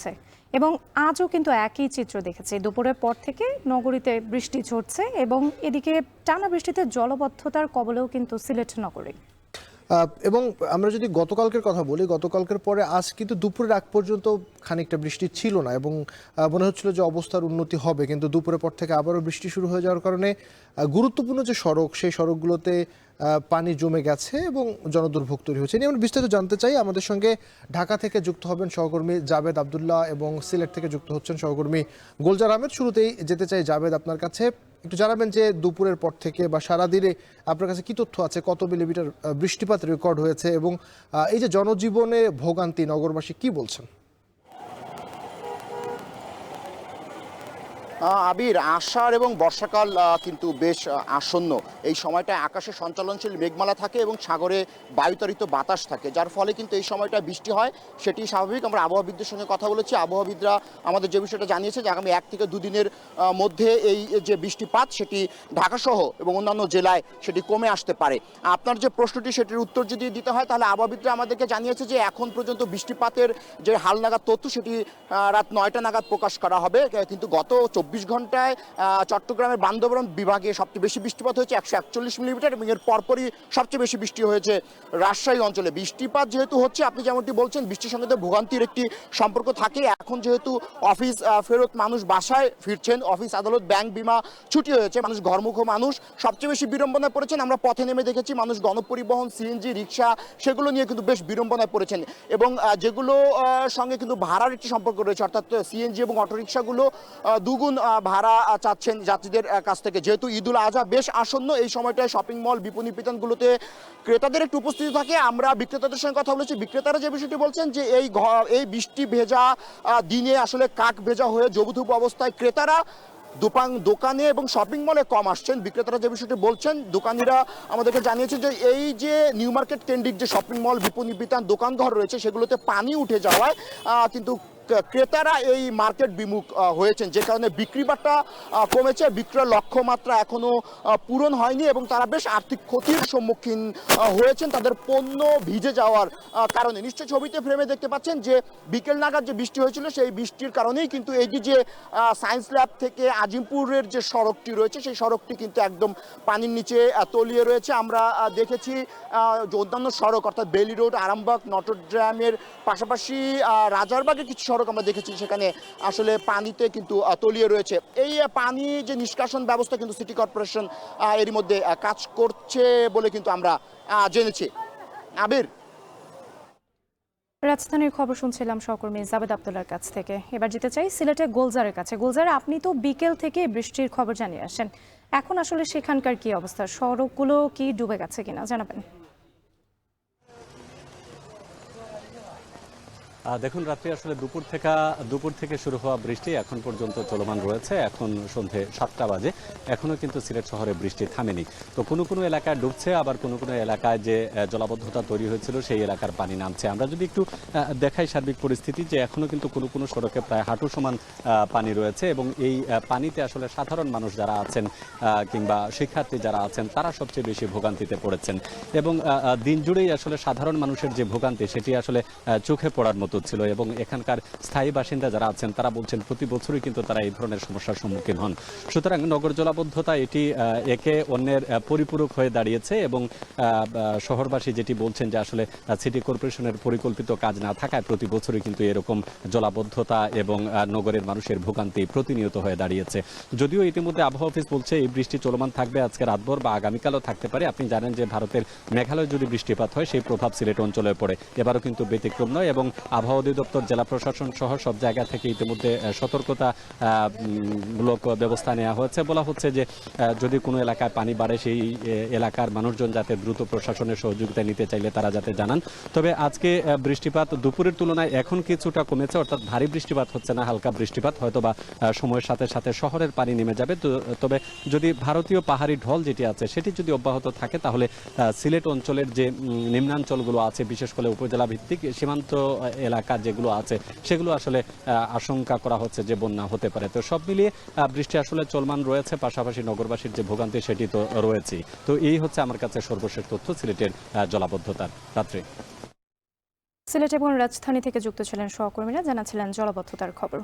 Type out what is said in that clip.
চলছে এবং আজও কিন্তু একই চিত্র দেখেছি। দুপুরের পর থেকে নগরীতে বৃষ্টি ঝরছে এবং এদিকে টানা বৃষ্টিতে জলবদ্ধতার কবলেও কিন্তু সিলেট নগরী। এবং আমরা যদি গতকালকের কথা বলি, গতকালকের পরে আজ কিন্তু দুপুরের আগ পর্যন্ত খানিকটা বৃষ্টি ছিল না এবং মনে হচ্ছিল যে অবস্থার উন্নতি হবে, কিন্তু দুপুরের পর থেকে আবারও বৃষ্টি শুরু হয়ে যাওয়ার কারণে গুরুত্বপূর্ণ যে সড়ক, সেই সড়কগুলোতে পানি জমে গেছে এবং জনদুর্ভোগ তৈরি হয়েছে। নিয়ে আমরা বিস্তারিত জানতে চাই। আমাদের সঙ্গে ঢাকা থেকে যুক্ত হবেন সহকর্মী জাবেদ আবদুল্লাহ এবং সিলেট থেকে যুক্ত হচ্ছেন সহকর্মী গোলজার আহমেদ। শুরুতেই যেতে চাই জাবেদ, আপনার কাছে একটু জানাবেন যে দুপুরের পর থেকে বা সারাদিনে আপনার কাছে কি তথ্য আছে, কত মিলিমিটার বৃষ্টিপাত রেকর্ড হয়েছে এবং এই যে জনজীবনে ভোগান্তি, নগরবাসী কি বলছেন? আবির, আষাঢ় এবং বর্ষাকাল কিন্তু বেশ আসন্ন। এই সময়টায় আকাশে সঞ্চালনশীল মেঘমালা থাকে এবং সাগরে বায়ুতাড়িত বাতাস থাকে, যার ফলে কিন্তু এই সময়টা বৃষ্টি হয়, সেটি স্বাভাবিক। আমরা আবহাওয়াবিদদের সঙ্গে কথা বলেছি, আবহাওয়াবিদরা আমাদের যে বিষয়টা জানিয়েছে যে আগামী 1 থেকে 2 দিনের মধ্যে এই যে বৃষ্টিপাত সেটি ঢাকাসহ এবং অন্যান্য জেলায় সেটি কমে আসতে পারে। আপনার যে প্রশ্নটি সেটির উত্তর যদি দিতে হয়, তাহলে আবহাওয়াবিদরা আমাদেরকে জানিয়েছে যে এখন পর্যন্ত বৃষ্টিপাতের যে হালনাগাদ তথ্য সেটি রাত 9টা নাগাদ প্রকাশ করা হবে, কিন্তু গত 24 ঘন্টায় চট্টগ্রামের বান্দরবান বিভাগে সবচেয়ে বেশি বৃষ্টিপাত হয়েছে 141 মিলিমিটার এবং এর পরপরই সবচেয়ে বেশি বৃষ্টি হয়েছে রাজশাহী অঞ্চলে। বৃষ্টিপাত যেহেতু হচ্ছে, আপনি যেমনটি বলছেন, বৃষ্টির সঙ্গে তো ভোগান্তির একটি সম্পর্ক থাকে। এখন যেহেতু অফিস ফেরত মানুষ বাসায় ফিরছেন, অফিস আদালত ব্যাংক বিমা ছুটি হয়েছে, মানুষ ঘরমুখ মানুষ সবচেয়ে বেশি বিড়ম্বনায় পড়েছেন। আমরা পথে নেমে দেখেছি মানুষ গণপরিবহন, সিএনজি, রিক্সা সেগুলো নিয়ে কিন্তু বেশ বিড়ম্বনায় পড়েছেন এবং যেগুলো সঙ্গে কিন্তু ভাড়ার একটি সম্পর্ক রয়েছে, অর্থাৎ সিএনজি এবং অটোরিক্সাগুলো দুগুণ ভাড়া চাচ্ছেন যাত্রীদের কাছ থেকে। যেহেতু ঈদুল আজহা বেশ আসন্ন, এই সময়টায় শপিং মল, বিপণী বিতানগুলোতে ক্রেতাদের একটু উপস্থিতি থাকে। আমরা বিক্রেতাদের সঙ্গে কথা বলেছি, বিক্রেতারা যে বিষয়টি বলছেন যে এই বৃষ্টি ভেজা দিনে আসলে কাক ভেজা হয়ে জবুথুবু অবস্থায় ক্রেতারা দোকানে এবং শপিং মলে কম আসছেন। বিক্রেতারা যে বিষয়টি বলছেন, দোকানিরা আমাদেরকে জানিয়েছেন যে এই যে নিউ মার্কেট কেন্দ্রিক যে শপিং মল, বিপণী বিতান, দোকানঘর রয়েছে সেগুলোতে পানি উঠে যাওয়ায় কিন্তু ক্রেতারা এই মার্কেট বিমুখ হয়েছেন, যে কারণে বিক্রি বাট্টা কমেছে। বিক্রয় লক্ষ্যমাত্রা এখনো পূরণ হয়নি এবং তারা বেশ আর্থিক ক্ষতির সম্মুখীন হয়েছেন তাদের পণ্য ভিজে যাওয়ার কারণে। নিশ্চয় ছবিতে ফ্রেমে দেখতে পাচ্ছেন যে বিকেল নাগাদ যে বৃষ্টি হয়েছিল, সেই বৃষ্টির কারণেই কিন্তু এই যে সায়েন্স ল্যাব থেকে আজিমপুরের যে সড়কটি রয়েছে, সেই সড়কটি কিন্তু একদম পানির নিচে তলিয়ে রয়েছে। আমরা দেখেছি অন্যান্য সড়ক, অর্থাৎ বেলি রোড, আরামবাগ, নটরডেমের পাশাপাশি রাজারবাগের কিছু সড়ক আমরা দেখেছি সেখানে আসলে পানিতে কিন্তু তলিয়ে রয়েছে। এই পানি যে নিষ্কাশন ব্যবস্থা কিন্তু সিটি কর্পোরেশন এরই মধ্যে কাজ করছে বলে কিন্তু আমরা জেনেছি। আবির, রাজধানীর খবর শুনছিলাম সহকর্মী জাবেদ আবদুল্লাহর কাছ থেকে। এবার যেতে চাই সিলেটে গোলজারের কাছে। গোলজার, আপনি তো বিকেল থেকে বৃষ্টির খবর জানিয়ে আসেন, এখন আসলে সেখানকার কি অবস্থা? সড়কগুলো কি ডুবে গেছে কিনা জানাবেন? দেখুন, রাত্রে আসলে দুপুর থেকে শুরু হওয়া বৃষ্টি এখন পর্যন্ত চলমান রয়েছে। এখন সন্ধে 7টা বাজে, এখনো কিন্তু সিলেট শহরে বৃষ্টি থামেনি। তো কোনো এলাকায় ডুবছে, আবার কোনো এলাকায় যে জলাবদ্ধতা তৈরি হয়েছিল সেই এলাকার পানি নামছে। আমরা যদি একটু দেখাই সার্বিক পরিস্থিতি, যে এখনো কিন্তু কোনো সড়কে প্রায় হাঁটু সমান পানি রয়েছে এবং এই পানিতে আসলে সাধারণ মানুষ যারা আছেন কিংবা শিক্ষার্থী যারা আছেন তারা সবচেয়ে বেশি ভোগান্তিতে পড়েছেন এবং দিন জুড়েই আসলে সাধারণ মানুষের যে ভোগান্তি সেটি আসলে চোখে পড়ার মতো ছিল এবং এখানকার স্থায়ী বাসিন্দা যারা আছেন তারা বলছেন প্রতি বছরই কিন্তু তারা এই ধরনের সমস্যার সম্মুখীন হন। সুতরাং নগর জলাবদ্ধতা এটি একে অন্যের পরিপূরক হয়ে দাঁড়িয়েছে এবং শহরবাসী যেটি বলছেন যে আসলে সিটি কর্পোরেশনের পরিকল্পিত কাজ না থাকায় প্রতি বছরই কিন্তু এরকম জলাবদ্ধতা এবং নগরের মানুষের ভোগান্তি প্রতিনিয়ত হয়ে দাঁড়িয়েছে। যদিও ইতিমধ্যে আবহাওয়া অফিস বলছে এই বৃষ্টি চলমান থাকবে আজকে রাতভর বা আগামীকালও থাকতে পারে। আপনি জানেন যে ভারতের মেঘালয় যদি বৃষ্টিপাত হয় সেই প্রভাব সিলেট অঞ্চলে পড়ে, এবারও কিন্তু ব্যতিক্রম নয় এবং আবহাওয়া অধিদপ্তর, জেলা প্রশাসন সহ সব জায়গা থেকে ইতিমধ্যে সতর্কতা মূলক ব্যবস্থা নেওয়া হয়েছে। বলা হচ্ছে যে যদি কোনো এলাকায় পানি বাড়ে সেই এলাকার মানুষজন যাতে দ্রুত প্রশাসনের সহযোগিতা নিতে চাইলে তারা যাতে জানান। তবে আজকে বৃষ্টিপাত দুপুরের তুলনায় এখন কিছুটা কমেছে, অর্থাৎ ভারী বৃষ্টিপাত হচ্ছে না, হালকা বৃষ্টিপাত, হয়তো বা সময়ের সাথে সাথে শহরের পানি নেমে যাবে। তবে যদি ভারতীয় পাহাড়ি ঢল যেটি আছে সেটি যদি অব্যাহত থাকে তাহলে সিলেট অঞ্চলের যে নিম্নাঞ্চলগুলো আছে, বিশেষ করে উপজেলা ভিত্তিক সীমান্ত এলাকা যেগুলো আছে সেগুলো আসলে আশঙ্কা করা হচ্ছে যে বন্যা হতে পারে। তো সব মিলিয়ে বৃষ্টি আসলে চলমান রয়েছে, পাশাপাশি নগরবাসীর যে ভোগান্তি সেটি তো রয়েছে। তো এই হচ্ছে আমার কাছে সর্বশেষ তথ্য সিলেটের জলাবদ্ধতার রাত্রে। সিলেট এবং রাজধানী থেকে যুক্ত ছিলেন সহকর্মীরা, জানাচ্ছিলেন জলাবদ্ধতার খবর।